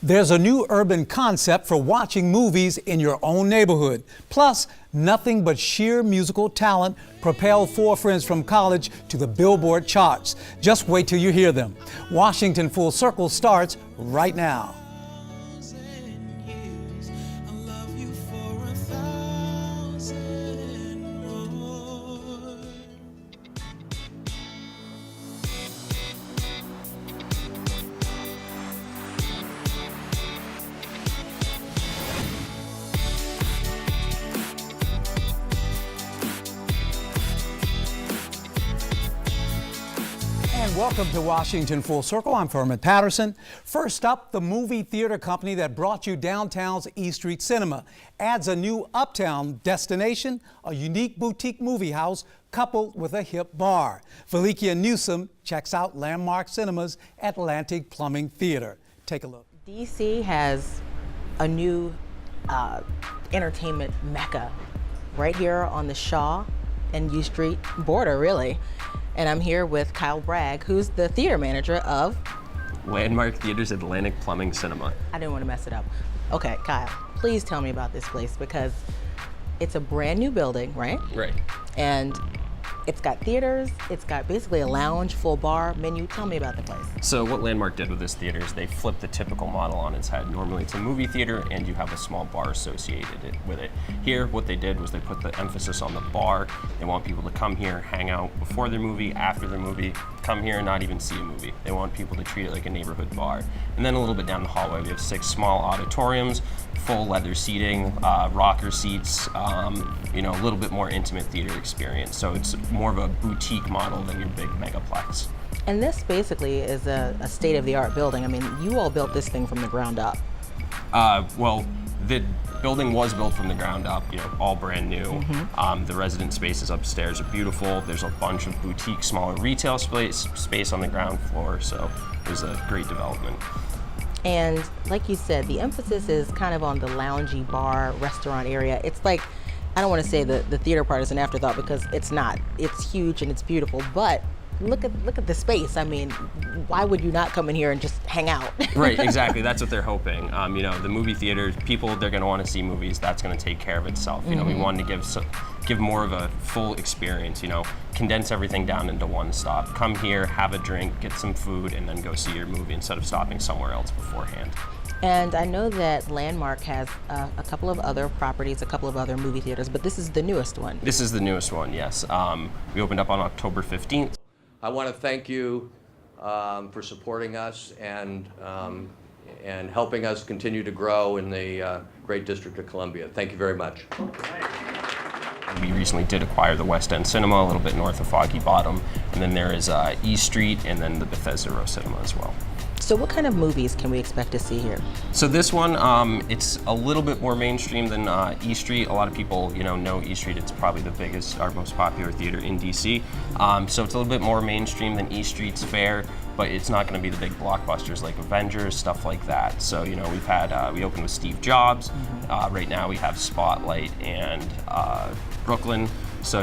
There's a new urban concept for watching movies in your own neighborhood. Plus, nothing but sheer musical talent propelled four friends from college to the Billboard charts. Just wait till you hear them. Washington Full Circle starts right now. Welcome to Washington Full Circle. I'm Furman Patterson. First up, the movie theater company that brought you downtown's E Street Cinema adds a new uptown destination, a unique boutique movie house coupled with a hip bar. Felicia Newsom checks out Landmark Cinema's Atlantic Plumbing Theater. Take a look. DC has a new entertainment mecca right here on the Shaw and U Street border, really. And I'm here with Kyle Bragg, who's the theater manager of Landmark Theater's Atlantic Plumbing Cinema. I didn't want to mess it up. Okay, Kyle, please tell me about this place because it's a brand new building, right? Right. And it's got theaters, it's got basically a lounge, full bar menu. Tell me about the place. So what Landmark did with this theater is they flipped the typical model on its head. Normally it's a movie theater and you have a small bar associated with it. Here, what they did was they put the emphasis on the bar. They want people to come here, hang out before their movie, after their movie, come here and not even see a movie. They want people to treat it like a neighborhood bar. And then a little bit down the hallway, we have 6 small auditoriums, full leather seating, rocker seats, a little bit more intimate theater experience. So it's more of a boutique model than your big megaplex. And this basically is a state-of-the-art building. I mean, you all built this thing from the ground up. Well, the building was built from the ground up, all brand new. Mm-hmm. The resident spaces upstairs are beautiful. There's a bunch of boutique, smaller retail space on the ground floor, so it was a great development. And like you said, the emphasis is kind of on the loungy bar, restaurant area. It's like, I don't want to say the theater part is an afterthought because it's not. It's huge and it's beautiful, but look at the space. I mean, why would you not come in here and just hang out? Right, exactly. That's what they're hoping. The movie theaters, people, they're going to want to see movies. That's going to take care of itself. We wanted to give more of a full experience. Condense everything down into one stop. Come here, have a drink, get some food, and then go see your movie instead of stopping somewhere else beforehand. And I know that Landmark has a couple of other properties, a couple of other movie theaters, but this is the newest one. This is the newest one, yes. We opened up on October 15th. I want to thank you for supporting us and helping us continue to grow in the great District of Columbia. Thank you very much. We recently did acquire the West End Cinema, a little bit north of Foggy Bottom, and then there is E Street and then the Bethesda Row Cinema as well. So what kind of movies can we expect to see here? So this one, it's a little bit more mainstream than E Street. A lot of people, know E Street. It's probably the biggest, our most popular theater in DC. So it's a little bit more mainstream than E Street's fare, but it's not going to be the big blockbusters like Avengers, stuff like that. So, we've had, we opened with Steve Jobs. Right now we have Spotlight and Brooklyn. So,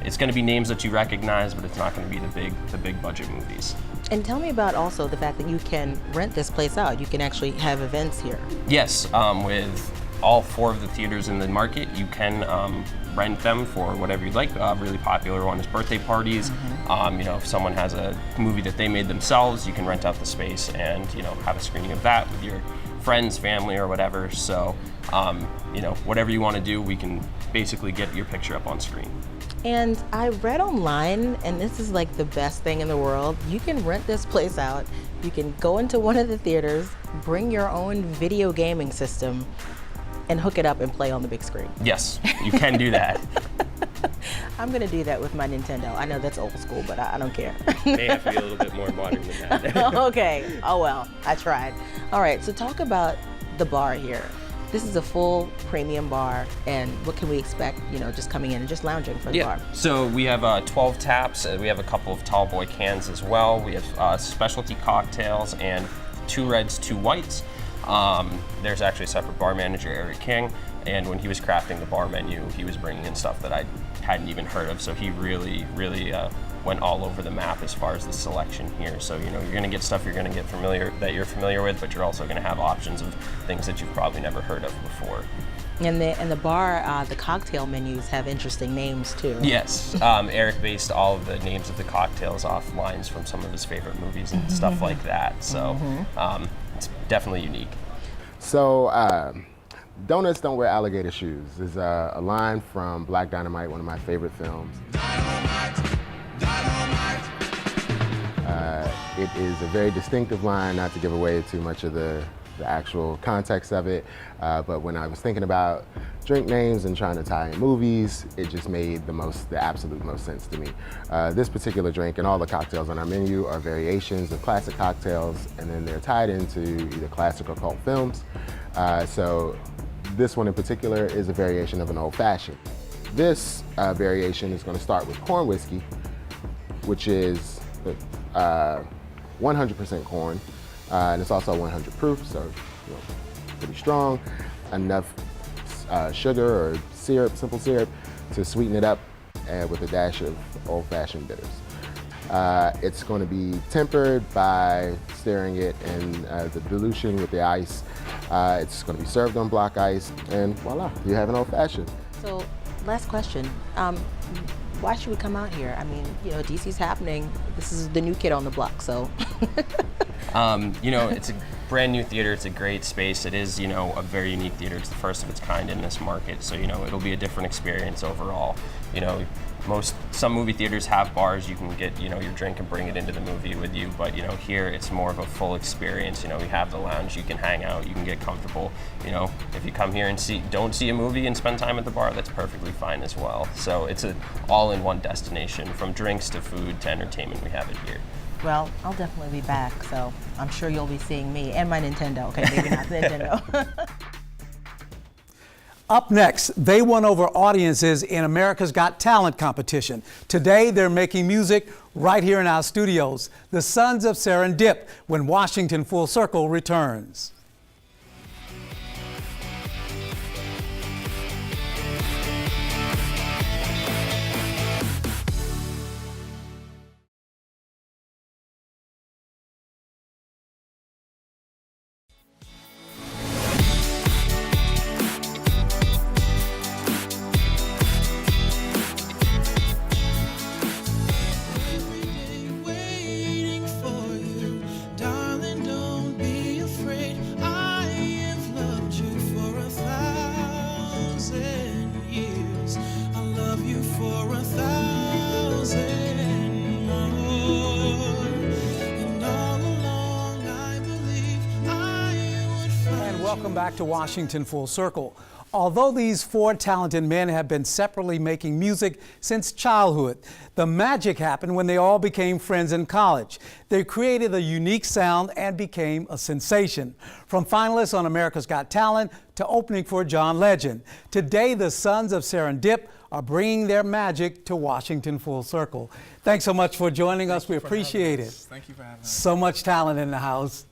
it's going to be names that you recognize, but it's not going to be the big budget movies. And tell me about also the fact that you can rent this place out. You can actually have events here. Yes, with all 4 of the theaters in the market, you can rent them for whatever you'd like. A really popular one is birthday parties. If someone has a movie that they made themselves, you can rent out the space and have a screening of that with your friends, family, or whatever. So, whatever you want to do, we can basically get your picture up on screen. And I read online, and this is like the best thing in the world, you can rent this place out, you can go into one of the theaters, bring your own video gaming system, and hook it up and play on the big screen. Yes, you can do that. I'm gonna do that with my Nintendo. I know that's old school, but I don't care. May have to be a little bit more modern than that. Okay, oh well, I tried. All right, so talk about the bar here. This is a full premium bar, and what can we expect, just coming in and just lounging for the bar? So we have 12 taps, we have a couple of tall boy cans as well. We have specialty cocktails and 2 reds, 2 whites. There's actually a separate bar manager, Eric King, and when he was crafting the bar menu, he was bringing in stuff that I hadn't even heard of, so he really went all over the map as far as the selection here. So you're going to get stuff you're going to get you're familiar with, but you're also going to have options of things that you've probably never heard of before. And the bar, the cocktail menus have interesting names too. Yes, Eric based all of the names of the cocktails off lines from some of his favorite movies and stuff like that. So it's definitely unique. So, donuts don't wear alligator shoes is a line from Black Dynamite, one of my favorite films. It is a very distinctive line, not to give away too much of the actual context of it, but when I was thinking about drink names and trying to tie in movies, it just made the absolute most sense to me. This particular drink and all the cocktails on our menu are variations of classic cocktails, and then they're tied into either classic or cult films. So this one in particular is a variation of an old fashioned. This variation is going to start with corn whiskey, which is 100% corn, and it's also 100 proof, so pretty strong. Enough sugar or syrup, simple syrup, to sweeten it up with a dash of old-fashioned bitters. It's going to be tempered by stirring it in the dilution with the ice. It's going to be served on block ice, and voila, you have an old-fashioned. So, last question. Why should we come out here? I mean, DC's happening. This is the new kid on the block, so. It's a brand new theater. It's a great space. It is, a very unique theater. It's the first of its kind in this market. So, it'll be a different experience overall. Some movie theaters have bars. You can get, your drink and bring it into the movie with you. But, here it's more of a full experience. We have the lounge. You can hang out. You can get comfortable. If you come here and don't see a movie and spend time at the bar, that's perfectly fine as well. So it's an all-in-one destination. From drinks to food to entertainment, we have it here. Well, I'll definitely be back, so I'm sure you'll be seeing me and my Nintendo. Okay, maybe not the Nintendo. Up next, they won over audiences in America's Got Talent competition. Today, they're making music right here in our studios. The Sons of Serendip, when Washington Full Circle returns. Welcome back to Washington Full Circle. Although these four talented men have been separately making music since childhood, the magic happened when they all became friends in college. They created a unique sound and became a sensation. From finalists on America's Got Talent to opening for John Legend, today the Sons of Serendip are bringing their magic to Washington Full Circle. Thanks so much for joining us. We appreciate it. Thank you for having us. So much talent in the house.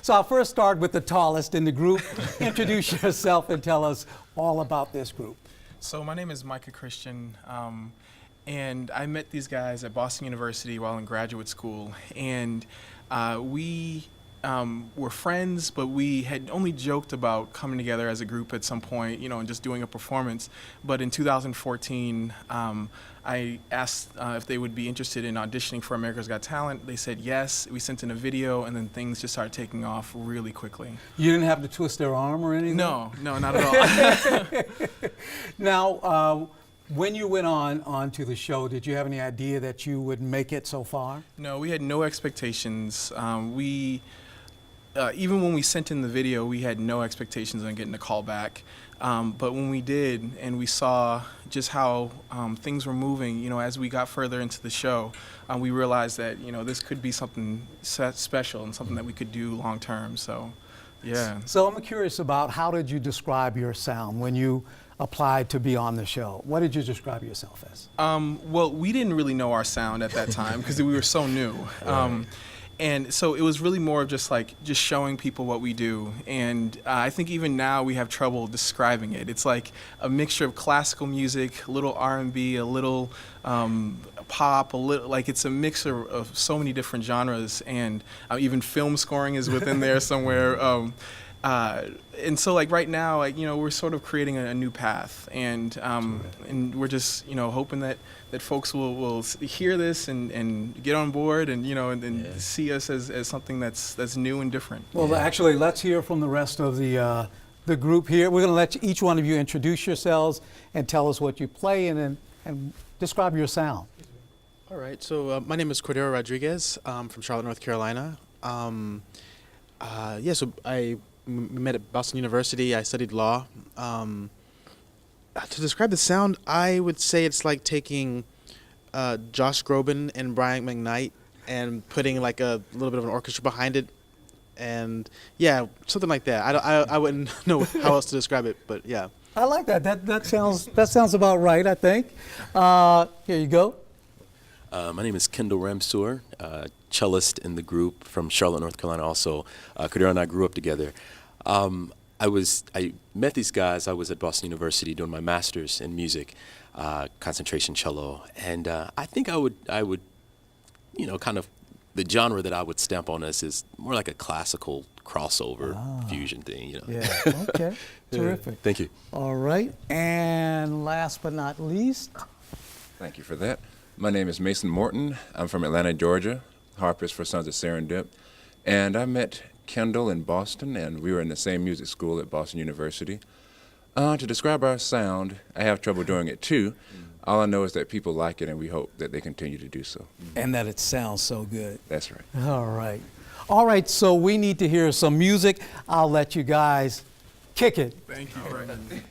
So I'll first start with the tallest in the group. Introduce yourself and tell us all about this group. So my name is Micah Christian, and I met these guys at Boston University while in graduate school, and we were friends, but we had only joked about coming together as a group at some point, and just doing a performance. But in 2014, I asked if they would be interested in auditioning for America's Got Talent. They said yes. We sent in a video, and then things just started taking off really quickly. You didn't have to twist their arm or anything? No, not at all. Now, when you went on to the show, did you have any idea that you would make it so far? No, we had no expectations. Even when we sent in the video, we had no expectations on getting a call back. But when we did, and we saw just how things were moving, as we got further into the show, we realized that, this could be something special and something that we could do long term. So, yeah. So I'm curious about, how did you describe your sound when you applied to be on the show? What did you describe yourself as? Well, we didn't really know our sound at that time because we were so new. And so it was really more of just showing people what we do. And I think even now we have trouble describing it. It's like a mixture of classical music, a little R&B, a little pop, a little, like it's a mixture of so many different genres. And even film scoring is within there somewhere. And so like right now, we're sort of creating a new path, and we're just hoping that folks will hear this and get on board, and and see us as something that's new and different. Well, actually, let's hear from the rest of the group here. We're going to let each one of you introduce yourselves and tell us what you play and describe your sound. All right. So my name is Cordero Rodriguez. I'm from Charlotte, North Carolina. So we met at Boston University. I studied law. To describe the sound, I would say it's like taking Josh Groban and Brian McKnight and putting like a little bit of an orchestra behind it, and something like that. I wouldn't know how else to describe it, but yeah. I like that. That sounds about right, I think. Here you go. My name is Kendall Ramsour, cellist in the group from Charlotte, North Carolina. Also, Cordero and I grew up together. I met these guys. I was at Boston University doing my master's in music, concentration cello, and I think I would, kind of the genre that I would stamp on us is more like a classical crossover fusion thing. Yeah. Okay. Terrific. Thank you. All right. And last but not least. Thank you for that. My name is Mason Morton. I'm from Atlanta, Georgia, harpist for Sons of Serendip. And I met Kendall in Boston, and we were in the same music school at Boston University. To describe our sound, I have trouble doing it too. All I know is that people like it, and we hope that they continue to do so. And that it sounds so good. That's right. All right. All right, so we need to hear some music. I'll let you guys kick it. Thank you, Brandon.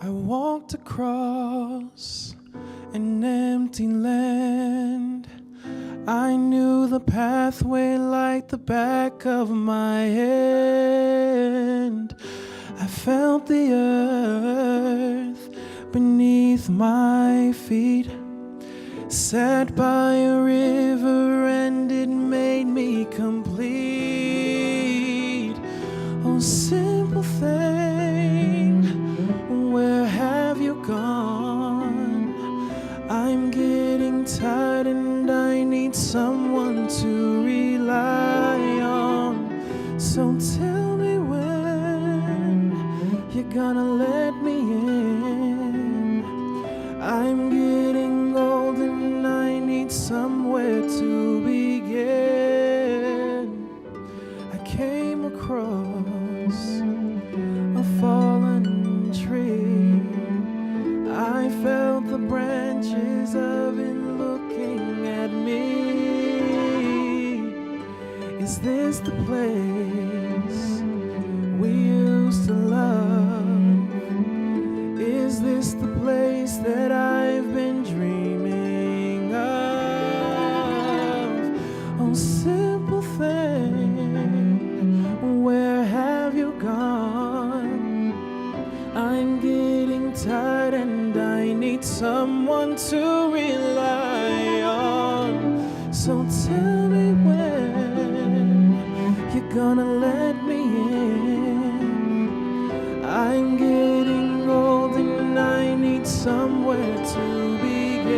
I walked across an empty land. I knew the pathway like the back of my hand. I felt the earth beneath my feet. Sat by a river and it made me complete. Oh, simple thing, where have you gone? I'm getting tired and I need someone to rely on. So tell me when you're gonna let me in. I'm getting old and I need somewhere to begin. I came across a fallen tree. I felt the branches of it looking at me. Is this the place we used to love? Is this the place that I've been dreaming of? Oh, simple thing, where have you gone? I'm getting tired and I need someone to rely on. So tell me when you're gonna let me in. I'm getting old and I need somewhere to begin.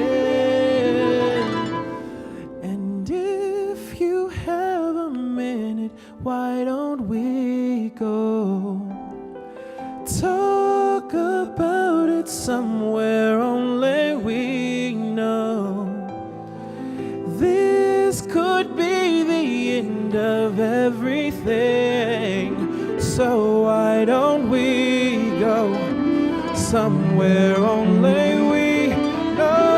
And if you have a minute, why don't we go talk about it somewhere only we know? This could be the end of everything. So why don't we go somewhere only we know?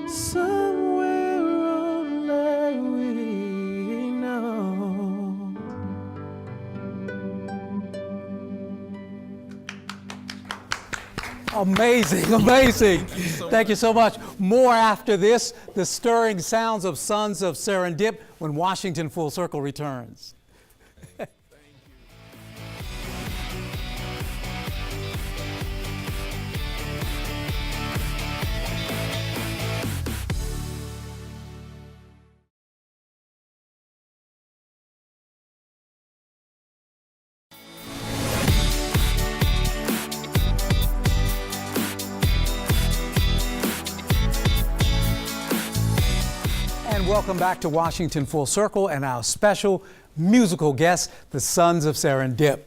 somewhere only we know. Amazing, amazing. Thank you so much. More after this, the stirring sounds of Sons of Serendip when Washington Full Circle returns. And welcome back to Washington Full Circle and our special musical guest, the Sons of Serendip.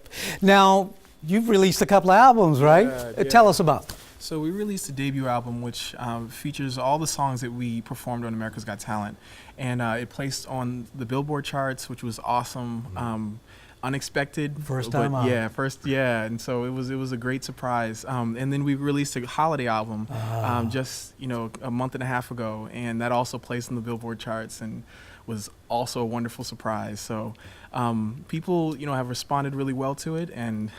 Now, you've released a couple of albums, right? Yeah. Tell us about them. So we released a debut album which features all the songs that we performed on America's Got Talent, and it placed on the Billboard charts, which was awesome. Unexpected. First time but out. Yeah, and so it was a great surprise. And then we released a holiday album just a month and a half ago, and that also placed on the Billboard charts and was also a wonderful surprise. So people have responded really well to it, and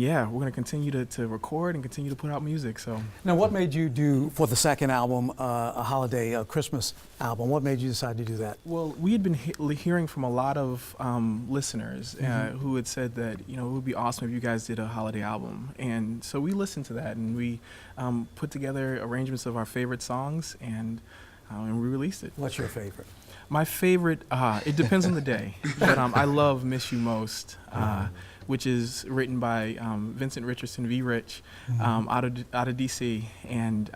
yeah, we're going to continue to record and continue to put out music. So Now, what made you do, for the second album, a holiday, Christmas album? What made you decide to do that? well, we had been hearing from a lot of listeners who had said that it would be awesome if you guys did a holiday album, and so we listened to that and we put together arrangements of our favorite songs and we released it. What's your favorite? My favorite, it depends on the day, but I love "Miss You Most," which is written by Vincent Richardson, V. Rich, out of D.C., and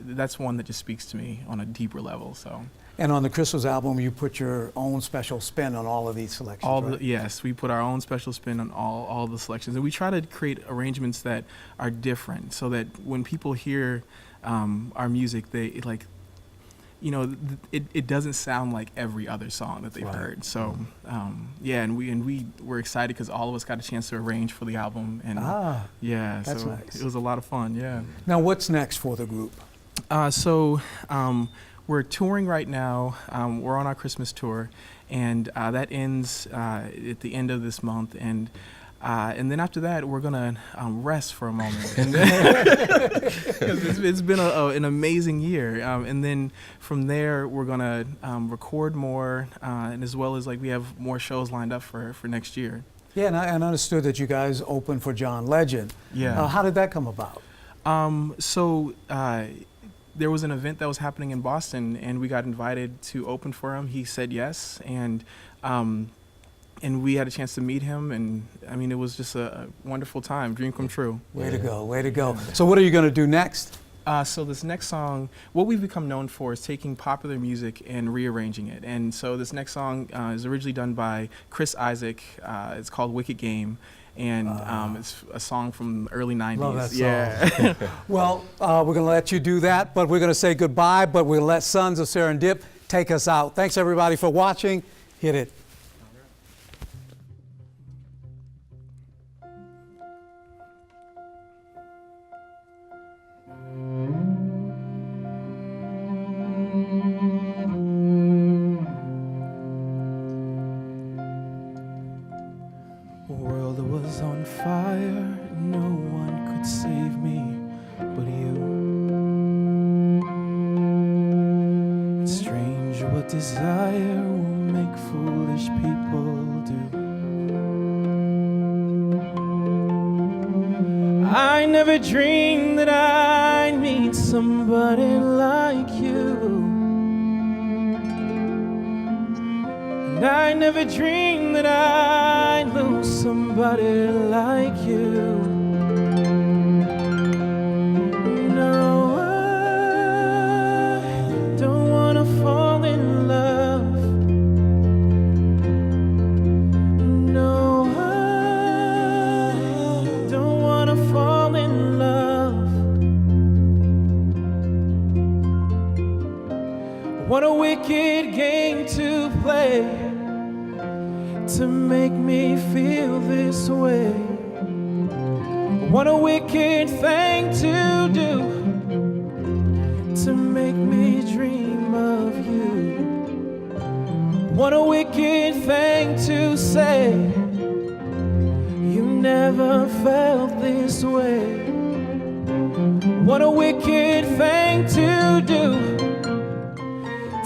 that's one that just speaks to me on a deeper level. So. And on the Christmas album, you put your own special spin on all of these selections, right? Yes, we put our own special spin on all the selections, and we try to create arrangements that are different, so that when people hear our music, it doesn't sound like every other song that they've heard. So, and we were excited because all of us got a chance to arrange for the album, and that's so nice. it was a lot of fun. Yeah. Now, what's next for the group? We're touring right now. We're on our Christmas tour, and that ends at the end of this month, and then after that, we're gonna rest for a moment, and because it's been an amazing year. And then from there, we're gonna record more, and as well as we have more shows lined up for next year. Yeah, and I understood that you guys opened for John Legend. Yeah. How did that come about? There was an event that was happening in Boston, and we got invited to open for him. He said yes, and we had a chance to meet him, and I mean, it was just a wonderful time, dream come true. Way to go, way to go. So what are you going to do next? So this next song, what we've become known for is taking popular music and rearranging it. And so this next song is originally done by Chris Isaac. It's called Wicked Game. And it's a song from the early 90s. Love that song. Yeah. Well, we're going to let you do that, but we're going to say goodbye, but we'll let Sons of Serendip take us out. Thanks, everybody, for watching. Hit it. World was on fire, no one could save me but you. It's strange what desire will make foolish people do. I never dreamed that I'd meet somebody like you. And I never dreamed that I'd lose somebody like you. No, I don't wanna fall in love. No, I don't wanna fall in love. What a wicked game to play to make me feel this way. What a wicked thing to do to make me dream of you. What a wicked thing to say. You never felt this way. What a wicked thing to do,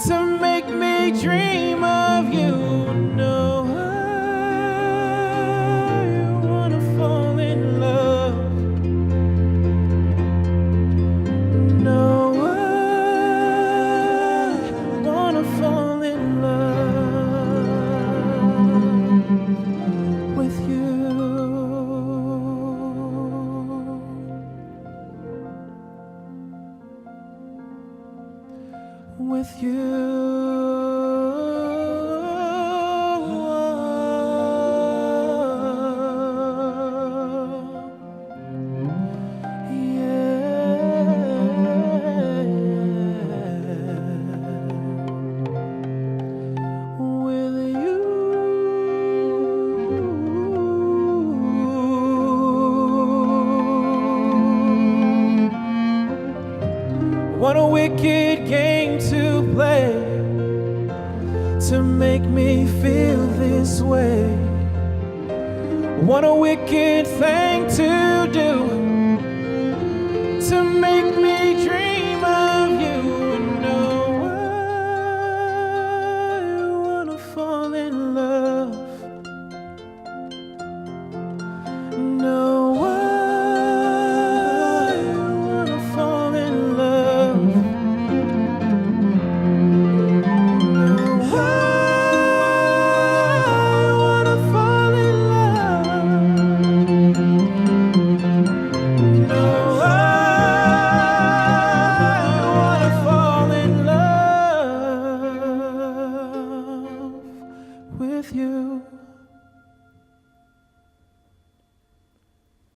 to make me dream of you. No, I wanna fall in love. No, I wanna fall in love with you. With What a wicked game to play, to make me feel this way. What a wicked thing to do, to make me dream of you. No, I wanna fall in love. No, I wanna fall in love. No, I wanna fall in love. No, I wanna fall in love with you.